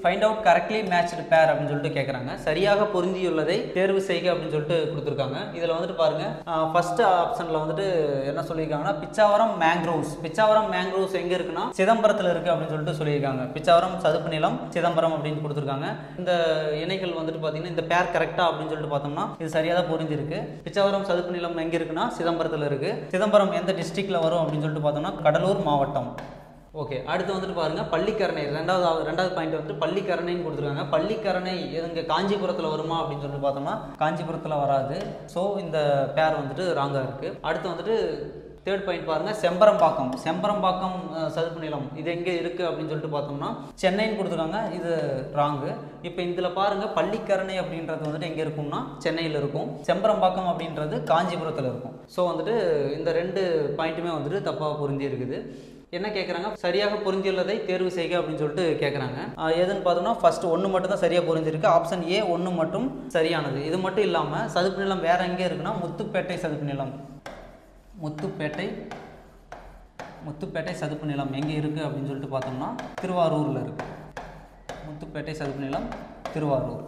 Find out correctly matched பேர் அப்படின்னு சொல்லிட்டு கேட்குறாங்க. சரியாக பொருந்தியுள்ளதை தேர்வு செய்க அப்படின்னு சொல்லிட்டு கொடுத்துருக்காங்க. இதில் வந்துட்டு பாருங்க, ஃபர்ஸ்ட் ஆப்ஷனில் வந்துட்டு என்ன சொல்லியிருக்காங்கன்னா பிச்சாவரம் மேங்க்ரோவ்ஸ். பிச்சாவரம் மேங்க்ரோவ்ஸ் எங்கே இருக்குன்னா சிதம்பரத்தில் இருக்குது அப்படின்னு சொல்லிட்டு சொல்லியிருக்காங்க. பிச்சாவரம் சதுப்பு நிலம் சிதம்பரம் அப்படின்னு கொடுத்துருக்காங்க. இந்த இணைகள் வந்துட்டு பார்த்தீங்கன்னா இந்த பேர் கரெக்டா அப்படின்னு சொல்லிட்டு பார்த்தோம்னா இது சரியாக தான் பொருந்திருக்கு. பிச்சாவரம் சதுப்பு நிலம் எங்கே இருக்குன்னா சிதம்பரத்தில் இருக்குது. சிதம்பரம் எந்த டிஸ்ட்ரிக்டில் வரும் அப்படின்னு சொல்லிட்டு பார்த்தோம்னா கடலூர் மாவட்டம். ஓகே, அடுத்து வந்துட்டு பாருங்க பள்ளிக்கரணை. ரெண்டாவது பாயிண்ட் வந்துட்டு பள்ளிக்கரணைன்னு கொடுத்துருக்காங்க. பள்ளிக்கரணை எதுங்க காஞ்சிபுரத்தில் வருமா அப்படின்னு சொல்லிட்டு பார்த்தோம்னா காஞ்சிபுரத்தில் வராது. ஸோ இந்த பேர் வந்துட்டு ராங்காக இருக்குது. அடுத்து வந்துட்டு தேர்ட் பாயிண்ட் பாருங்க செம்பரம்பாக்கம். செம்பரம்பாக்கம் சதுப்பு நிலம் இது எங்கே இருக்குது அப்படின்னு சொல்லிட்டு பார்த்தோம்னா சென்னைன்னு கொடுத்துருக்காங்க. இது ராங்கு. இப்போ இதில் பாருங்க பள்ளிக்கரணை அப்படின்றது வந்துட்டு எங்கே இருக்கும்னா சென்னையில் இருக்கும். செம்பரம்பாக்கம் அப்படின்றது காஞ்சிபுரத்தில் இருக்கும். ஸோ வந்துட்டு இந்த ரெண்டு பாயிண்ட்டுமே வந்துட்டு தப்பாக பொருந்தி இருக்குது. என்ன கேட்குறாங்க, சரியாக பொருந்தியுள்ளதை தேர்வு செய்க அப்படின்னு சொல்லிட்டு கேட்குறாங்க. எதுன்னு பார்த்தோம்னா ஃபர்ஸ்ட் ஒன்று மட்டும் தான் சரியாக பொருந்திருக்கு. ஆப்ஷன் ஏ ஒன்று மட்டும் சரியானது. இது மட்டும் இல்லாமல் சதுப்பு நிலம் வேற எங்கே இருக்குன்னா முத்துப்பேட்டை சதுப்பு நிலம். முத்துப்பேட்டை சதுப்பு நிலம் எங்கே இருக்குது அப்படின்னு சொல்லிட்டு பார்த்தோம்னா திருவாரூரில் இருக்குது. முத்துப்பேட்டை சதுப்பு நிலம் திருவாரூர்.